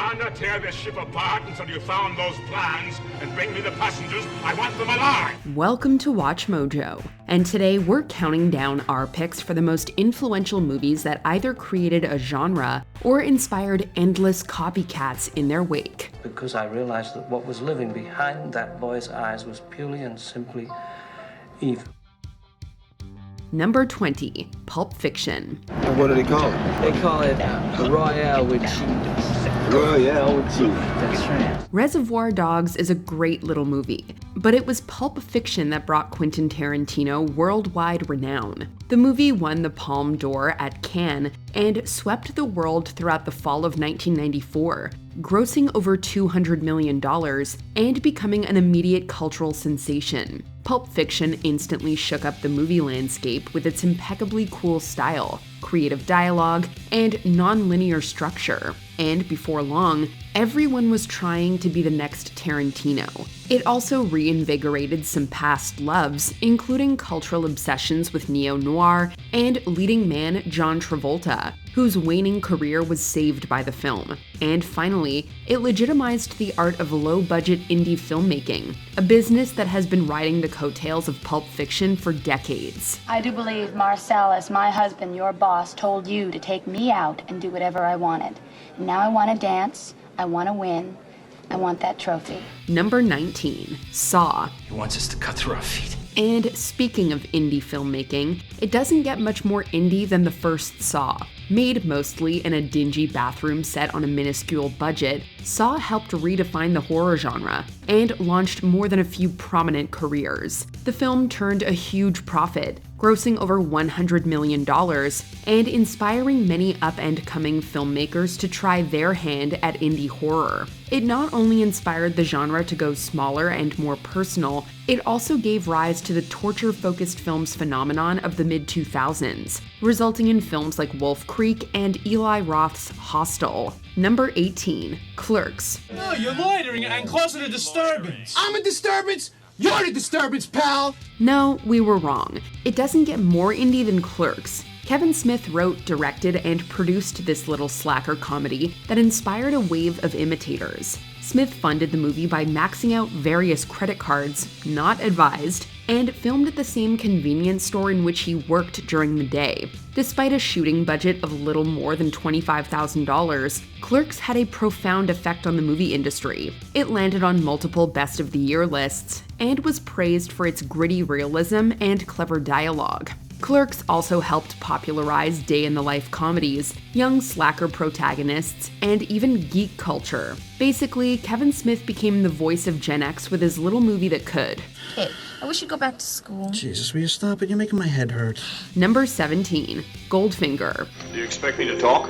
Commander, tear this ship apart until you found those plans and bring me the passengers. I want them alive! Welcome to Watch Mojo, and today we're counting down our picks for the most influential movies that either created a genre or inspired endless copycats in their wake. Because I realized that what was living behind that boy's eyes was purely and simply evil. Number 20, Pulp Fiction. What do they call it? They call it the Royale with cheese. Royale with cheese. That's right. Reservoir Dogs is a great little movie, but it was Pulp Fiction that brought Quentin Tarantino worldwide renown. The movie won the Palme d'Or at Cannes and swept the world throughout the fall of 1994, grossing over $200 million and becoming an immediate cultural sensation. Pulp Fiction instantly shook up the movie landscape with its impeccably cool style, creative dialogue, and non-linear structure. And before long, everyone was trying to be the next Tarantino. It also reinvigorated some past loves, including cultural obsessions with neo-noir and leading man John Travolta, whose waning career was saved by the film. And finally, it legitimized the art of low-budget indie filmmaking, a business that has been riding the coattails of Pulp Fiction for decades. I do believe Marcellus, my husband, your boss, told you to take me out and do whatever I wanted. And now I want to dance, I want to win, I want that trophy. Number 19, Saw. He wants us to cut through our feet. And speaking of indie filmmaking, it doesn't get much more indie than the first Saw. Made mostly in a dingy bathroom set on a minuscule budget, Saw helped redefine the horror genre and launched more than a few prominent careers. The film turned a huge profit, grossing over $100 million and inspiring many up-and-coming filmmakers to try their hand at indie horror. It not only inspired the genre to go smaller and more personal, it also gave rise to the torture-focused films phenomenon of the mid-2000s, resulting in films like Wolf Creek and Eli Roth's Hostel. Number 18, Clerks. No, you're loitering and causing a disturbance. I'm a disturbance? You're the disturbance, pal! No, we were wrong. It doesn't get more indie than Clerks. Kevin Smith wrote, directed, and produced this little slacker comedy that inspired a wave of imitators. Smith funded the movie by maxing out various credit cards, not advised, and filmed at the same convenience store in which he worked during the day. Despite a shooting budget of little more than $25,000, Clerks had a profound effect on the movie industry. It landed on multiple Best of the Year lists, and was praised for its gritty realism and clever dialogue. Clerks also helped popularize day-in-the-life comedies, young slacker protagonists, and even geek culture. Basically, Kevin Smith became the voice of Gen X with his little movie that could. Hey, I wish you'd go back to school. Jesus, will you stop it? You're making my head hurt. Number 17, Goldfinger. Do you expect me to talk?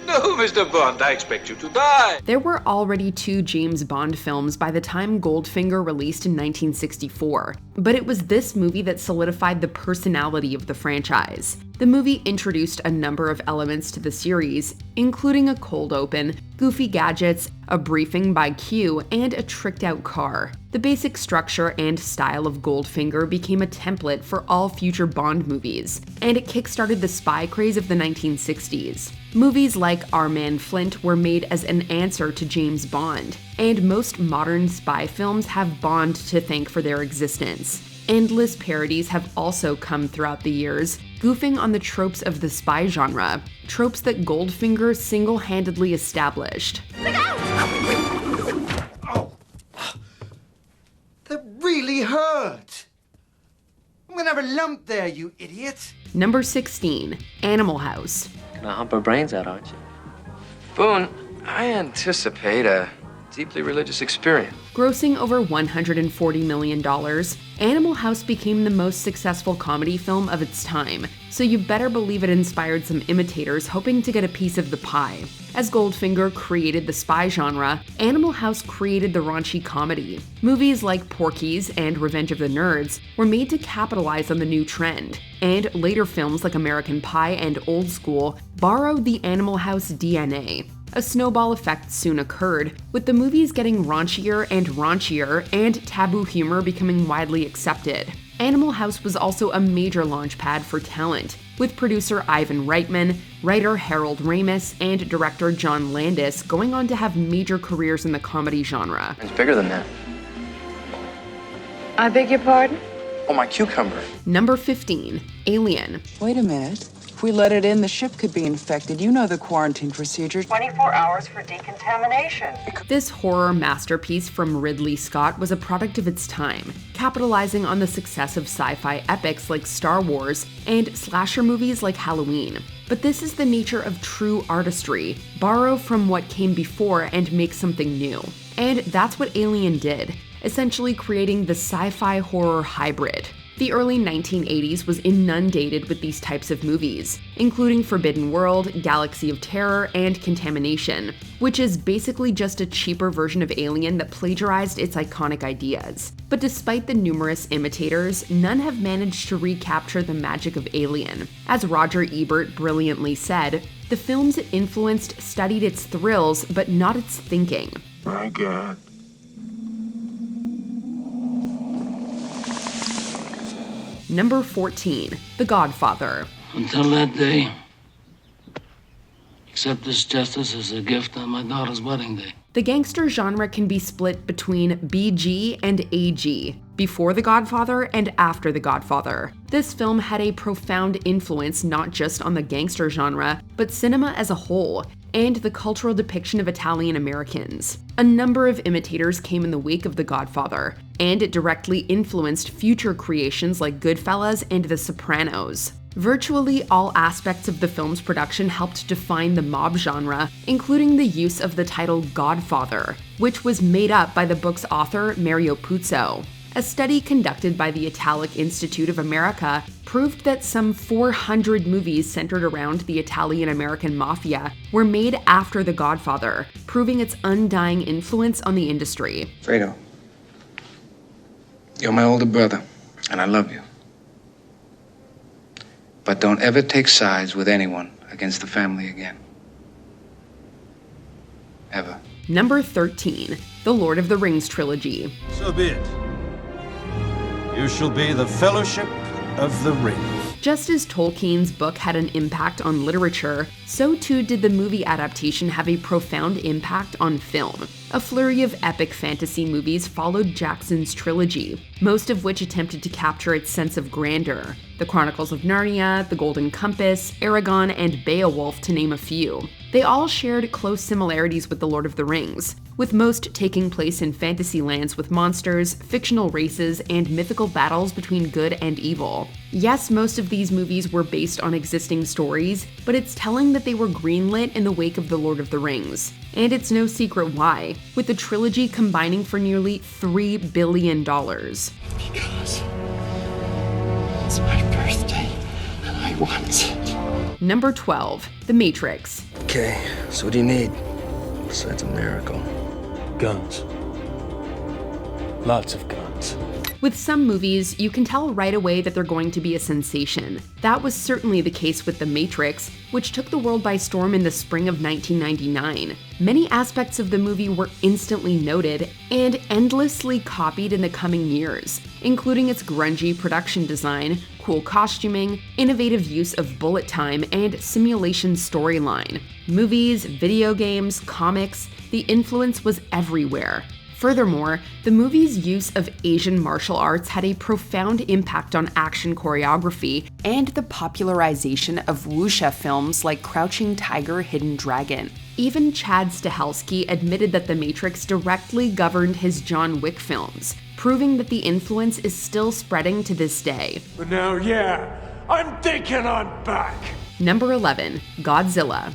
No, Mr. Bond, I expect you to die. There were already 2 James Bond films by the time Goldfinger released in 1964, but it was this movie that solidified the personality of the franchise. The movie introduced a number of elements to the series, including a cold open, goofy gadgets, a briefing by Q, and a tricked-out car. The basic structure and style of Goldfinger became a template for all future Bond movies, and it kickstarted the spy craze of the 1960s. Movies like Our Man Flint were made as an answer to James Bond, and most modern spy films have Bond to thank for their existence. Endless parodies have also come throughout the years, goofing on the tropes of the spy genre, tropes that Goldfinger single-handedly established. Oh! That really hurt! I'm gonna have a lump there, you idiot! Number 16, Animal House. Gonna hump her brains out, aren't you? Boone, I anticipate a deeply religious experience. Grossing over $140 million, Animal House became the most successful comedy film of its time, so you better believe it inspired some imitators hoping to get a piece of the pie. As Goldfinger created the spy genre, Animal House created the raunchy comedy. Movies like Porky's and Revenge of the Nerds were made to capitalize on the new trend, and later films like American Pie and Old School borrowed the Animal House DNA. A snowball effect soon occurred, with the movies getting raunchier and taboo humor becoming widely accepted. Animal House was also a major launchpad for talent, with producer Ivan Reitman, writer Harold Ramis, and director John Landis going on to have major careers in the comedy genre. It's bigger than that. I beg your pardon? Oh, my cucumber. Number 15, Alien. Wait a minute. If we let it in, the ship could be infected. You know the quarantine procedure. 24 hours for decontamination. This horror masterpiece from Ridley Scott was a product of its time, capitalizing on the success of sci-fi epics like Star Wars and slasher movies like Halloween. But this is the nature of true artistry: borrow from what came before and make something new. And that's what Alien did, essentially creating the sci-fi horror hybrid. The early 1980s was inundated with these types of movies, including Forbidden World, Galaxy of Terror, and Contamination, which is basically just a cheaper version of Alien that plagiarized its iconic ideas. But despite the numerous imitators, none have managed to recapture the magic of Alien. As Roger Ebert brilliantly said, the films it influenced studied its thrills, but not its thinking. My God. Number 14, The Godfather. Until that day, accept this justice as a gift on my daughter's wedding day. The gangster genre can be split between BG and AG, before The Godfather and after The Godfather. This film had a profound influence not just on the gangster genre, but cinema as a whole, and the cultural depiction of Italian Americans. A number of imitators came in the wake of The Godfather, and it directly influenced future creations like Goodfellas and The Sopranos. Virtually all aspects of the film's production helped define the mob genre, including the use of the title Godfather, which was made up by the book's author Mario Puzo. A study conducted by the Italic Institute of America proved that some 400 movies centered around the Italian-American mafia were made after The Godfather, proving its undying influence on the industry. Fredo, you're my older brother, and I love you. But don't ever take sides with anyone against the family again. Ever. Number 13, The Lord of the Rings Trilogy. So be it. You shall be the Fellowship of the Ring. Just as Tolkien's book had an impact on literature, so too did the movie adaptation have a profound impact on film. A flurry of epic fantasy movies followed Jackson's trilogy, most of which attempted to capture its sense of grandeur. The Chronicles of Narnia, The Golden Compass, Aragon, and Beowulf, to name a few. They all shared close similarities with The Lord of the Rings, with most taking place in fantasy lands with monsters, fictional races, and mythical battles between good and evil. Yes, most of these movies were based on existing stories, but it's telling that they were greenlit in the wake of The Lord of the Rings. And it's no secret why, with the trilogy combining for nearly $3 billion. Because it's my birthday, and I want it. Number 12, The Matrix. Okay, so what do you need besides a miracle? Guns. Lots of guns. With some movies, you can tell right away that they're going to be a sensation. That was certainly the case with The Matrix, which took the world by storm in the spring of 1999. Many aspects of the movie were instantly noted and endlessly copied in the coming years, including its grungy production design, cool costuming, innovative use of bullet time, and simulation storyline. Movies, video games, comics, the influence was everywhere. Furthermore, the movie's use of Asian martial arts had a profound impact on action choreography and the popularization of wuxia films like Crouching Tiger, Hidden Dragon. Even Chad Stahelski admitted that The Matrix directly governed his John Wick films, proving that the influence is still spreading to this day. But now, yeah, I'm thinking I'm back. Number 11, Godzilla.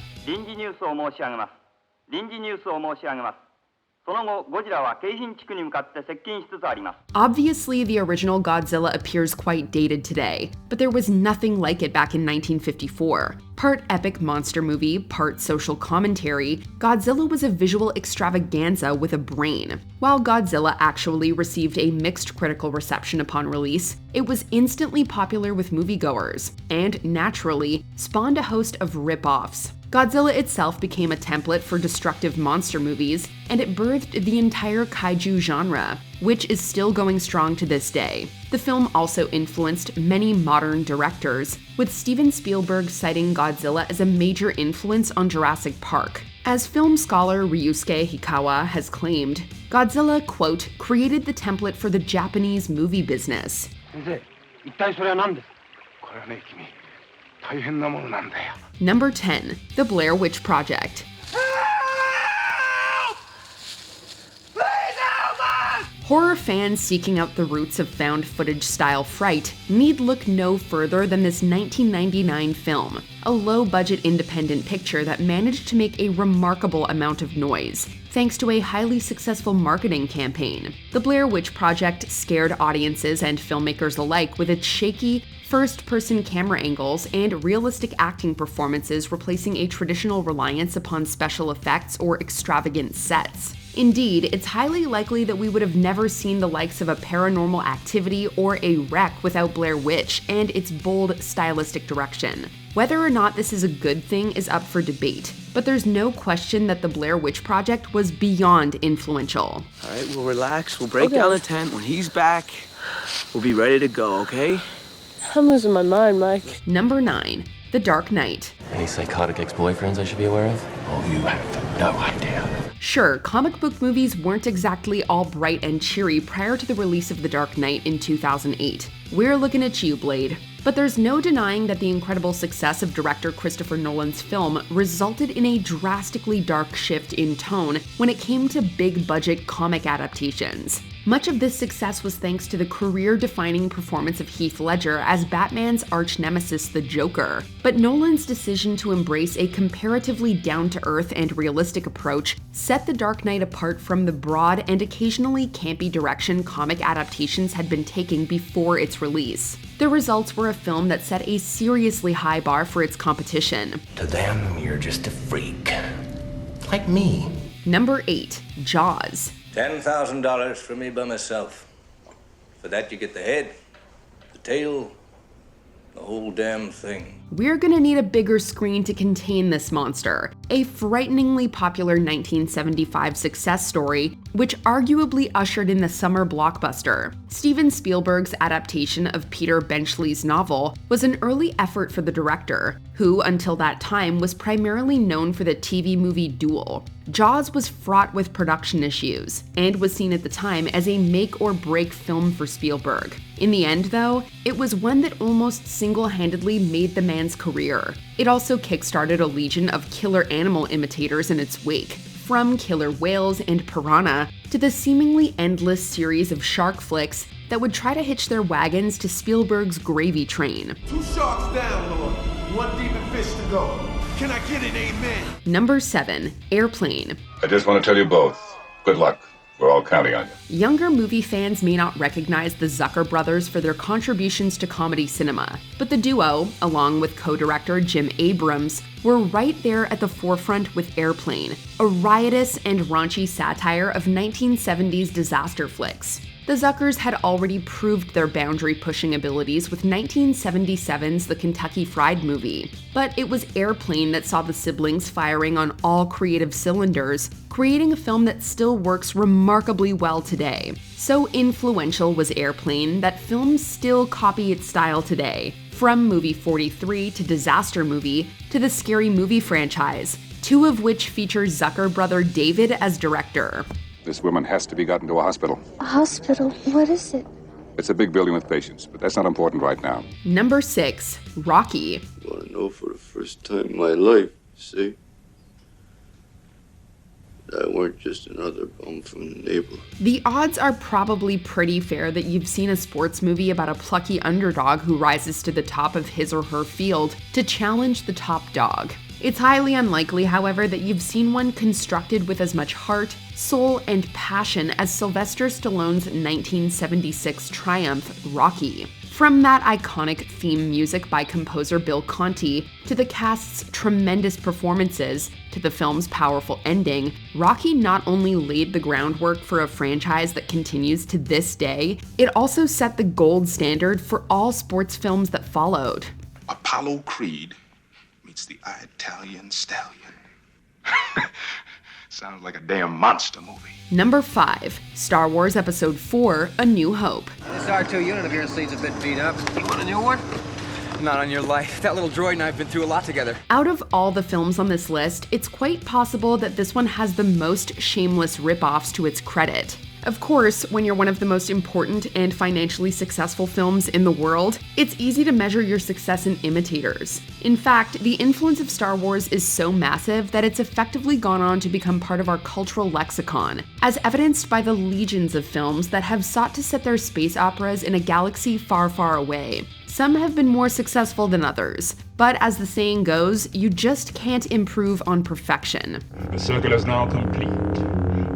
Obviously, the original Godzilla appears quite dated today, but there was nothing like it back in 1954. Part epic monster movie, part social commentary, Godzilla was a visual extravaganza with a brain. While Godzilla actually received a mixed critical reception upon release, it was instantly popular with moviegoers, and naturally, spawned a host of rip-offs. Godzilla itself became a template for destructive monster movies, and it birthed the entire kaiju genre, which is still going strong to this day. The film also influenced many modern directors, with Steven Spielberg citing Godzilla as a major influence on Jurassic Park. As film scholar Ryusuke Hikawa has claimed, Godzilla, quote, created the template for the Japanese movie business. Number 10. The Blair Witch Project. Horror fans seeking out the roots of found footage-style fright need look no further than this 1999 film, a low-budget independent picture that managed to make a remarkable amount of noise, thanks to a highly successful marketing campaign. The Blair Witch Project scared audiences and filmmakers alike with its shaky, first-person camera angles and realistic acting performances replacing a traditional reliance upon special effects or extravagant sets. Indeed, it's highly likely that we would have never seen the likes of a Paranormal Activity or a Wreck without Blair Witch and its bold, stylistic direction. Whether or not this is a good thing is up for debate, but there's no question that the Blair Witch Project was beyond influential. All right, we'll relax. We'll break down the tent. When he's back, we'll be ready to go, okay? I'm losing my mind, Mike. Number 9. The Dark Knight. Any psychotic ex-boyfriends I should be aware of? Oh, you have no idea. Sure, comic book movies weren't exactly all bright and cheery prior to the release of The Dark Knight in 2008. We're looking at you, Blade. But there's no denying that the incredible success of director Christopher Nolan's film resulted in a drastically dark shift in tone when it came to big-budget comic adaptations. Much of this success was thanks to the career-defining performance of Heath Ledger as Batman's arch-nemesis, the Joker. But Nolan's decision to embrace a comparatively down-to-earth and realistic approach set The Dark Knight apart from the broad and occasionally campy direction comic adaptations had been taking before its release. The results were a film that set a seriously high bar for its competition. To them, you're just a freak. Like me. Number 8. Jaws. $10,000 for me by myself. For that you get the head, the tail, the whole damn thing. We're gonna need a bigger screen to contain this monster, a frighteningly popular 1975 success story, which arguably ushered in the summer blockbuster. Steven Spielberg's adaptation of Peter Benchley's novel was an early effort for the director, who until that time was primarily known for the TV movie Duel. Jaws was fraught with production issues, and was seen at the time as a make-or-break film for Spielberg. In the end, though, it was one that almost single-handedly made the man's career. It also kickstarted a legion of killer animal imitators in its wake, from killer whales and piranha to the seemingly endless series of shark flicks that would try to hitch their wagons to Spielberg's gravy train. 2 sharks down, Lord. 1 demon fish to go. Can I get an amen? Number 7. Airplane. I just want to tell you both, good luck. We're all counting on you. Younger movie fans may not recognize the Zucker brothers for their contributions to comedy cinema, but the duo, along with co-director Jim Abrams, were right there at the forefront with Airplane, a riotous and raunchy satire of 1970s disaster flicks. The Zuckers had already proved their boundary-pushing abilities with 1977's The Kentucky Fried Movie, but it was Airplane that saw the siblings firing on all creative cylinders, creating a film that still works remarkably well today. So influential was Airplane that films still copy its style today, from Movie 43 to Disaster Movie to the Scary Movie franchise, 2 of which feature Zucker brother David as director. This woman has to be gotten to a hospital. A hospital? What is it? It's a big building with patients, but that's not important right now. Number 6. Rocky. I want to know for the first time in my life, see? That I weren't just another bum from the neighborhood. The odds are probably pretty fair that you've seen a sports movie about a plucky underdog who rises to the top of his or her field to challenge the top dog. It's highly unlikely, however, that you've seen one constructed with as much heart, soul, and passion as Sylvester Stallone's 1976 triumph, Rocky. From that iconic theme music by composer Bill Conti, to the cast's tremendous performances, to the film's powerful ending, Rocky not only laid the groundwork for a franchise that continues to this day, it also set the gold standard for all sports films that followed. Apollo Creed meets the Italian stallion. Sounds like a damn monster movie. Number 5. Star Wars Episode 4, A New Hope. This R2 unit of yours seems a bit beat up. You want a new one? Not on your life. That little droid and I have been through a lot together. Out of all the films on this list, it's quite possible that this one has the most shameless rip-offs to its credit. Of course, when you're one of the most important and financially successful films in the world, it's easy to measure your success in imitators. In fact, the influence of Star Wars is so massive that it's effectively gone on to become part of our cultural lexicon, as evidenced by the legions of films that have sought to set their space operas in a galaxy far, far away. Some have been more successful than others, but as the saying goes, you just can't improve on perfection. The circle is now complete.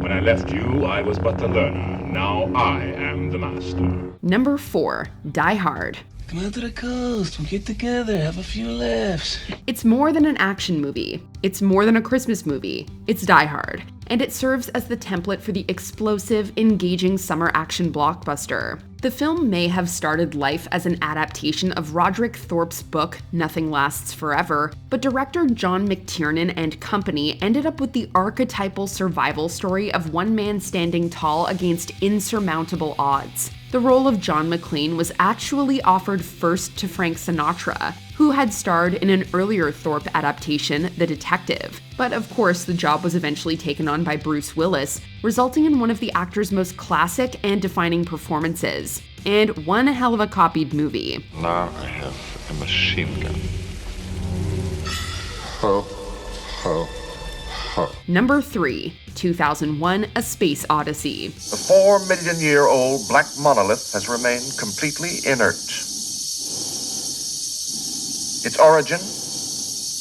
When I left you, I was but the learner. Now I am the master. Number 4. Die Hard. Come out to the coast, we'll get together, have a few laughs. It's more than an action movie. It's more than a Christmas movie. It's Die Hard. And it serves as the template for the explosive, engaging summer action blockbuster. The film may have started life as an adaptation of Roderick Thorpe's book, Nothing Lasts Forever, but director John McTiernan and company ended up with the archetypal survival story of one man standing tall against insurmountable odds. The role of John McClane was actually offered first to Frank Sinatra, who had starred in an earlier Thorpe adaptation, The Detective. But of course, the job was eventually taken on by Bruce Willis, resulting in one of the actor's most classic and defining performances. And one hell of a copied movie. Now I have a machine gun. Ho, ho, ho. Number 3. 2001, A Space Odyssey. The 4-million-year-old black monolith has remained completely inert. Its origin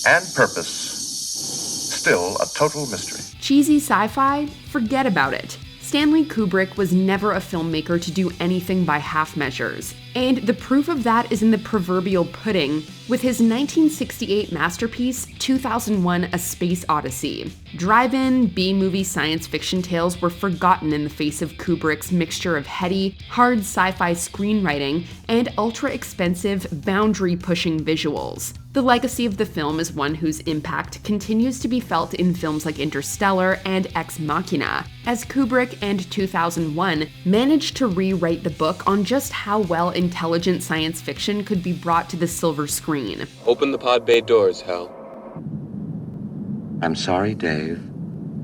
and purpose, still a total mystery. Cheesy sci-fi? Forget about it. Stanley Kubrick was never a filmmaker to do anything by half measures. And the proof of that is in the proverbial pudding with his 1968 masterpiece, 2001, A Space Odyssey. Drive-in, B-movie science fiction tales were forgotten in the face of Kubrick's mixture of heady, hard sci-fi screenwriting and ultra-expensive, boundary-pushing visuals. The legacy of the film is one whose impact continues to be felt in films like Interstellar and Ex Machina, as Kubrick and 2001 managed to rewrite the book on just how well intelligent science fiction could be brought to the silver screen. Open the pod bay doors, Hal. I'm sorry, Dave.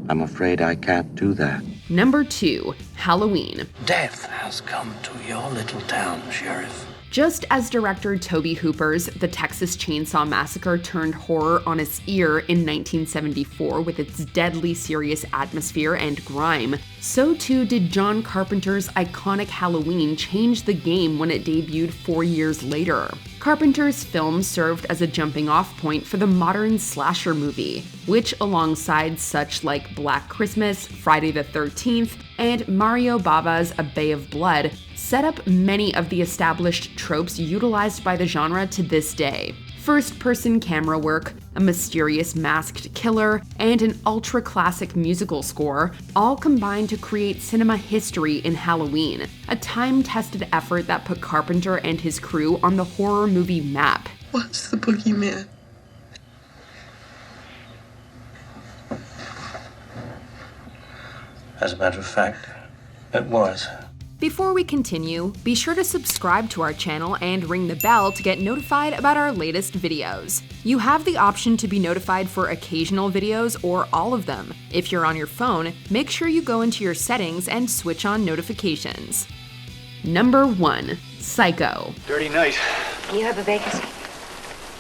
I'm afraid I can't do that. Number 2. Halloween. Death has come to your little town, Sheriff. Just as director Tobe Hooper's The Texas Chainsaw Massacre turned horror on its ear in 1974 with its deadly serious atmosphere and grime, so too did John Carpenter's iconic Halloween change the game when it debuted 4 years later. Carpenter's film served as a jumping-off point for the modern slasher movie, which alongside such like Black Christmas, Friday the 13th, and Mario Bava's A Bay of Blood, set up many of the established tropes utilized by the genre to this day. First-person camera work, a mysterious masked killer, and an ultra-classic musical score all combined to create cinema history in Halloween, a time-tested effort that put Carpenter and his crew on the horror movie map. What's the boogeyman? As a matter of fact, it was. Before we continue, be sure to subscribe to our channel and ring the bell to get notified about our latest videos. You have the option to be notified for occasional videos or all of them. If you're on your phone, make sure you go into your settings and switch on notifications. Number 1. Psycho. Dirty night. You have a vacancy?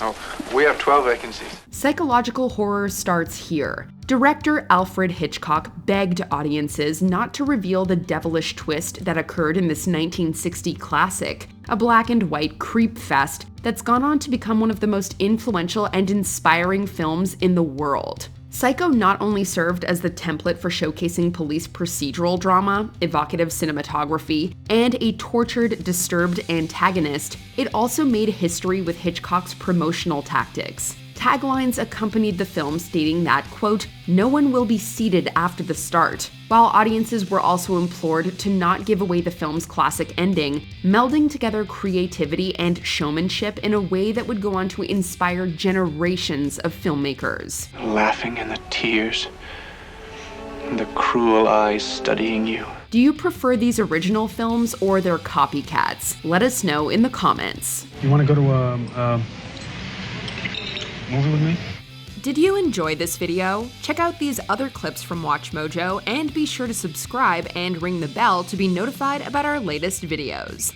Oh, we have 12 vacancies. Psychological horror starts here. Director Alfred Hitchcock begged audiences not to reveal the devilish twist that occurred in this 1960 classic, a black and white creep fest that's gone on to become one of the most influential and inspiring films in the world. Psycho not only served as the template for showcasing police procedural drama, evocative cinematography, and a tortured, disturbed antagonist, it also made history with Hitchcock's promotional tactics. Taglines accompanied the film stating that, quote, "No one will be seated after the start," while audiences were also implored to not give away the film's classic ending, melding together creativity and showmanship in a way that would go on to inspire generations of filmmakers. Laughing and the tears, and the cruel eyes studying you. Do you prefer these original films or their copycats? Let us know in the comments. You want to go to a movie with me? Did you enjoy this video? Check out these other clips from WatchMojo and be sure to subscribe and ring the bell to be notified about our latest videos.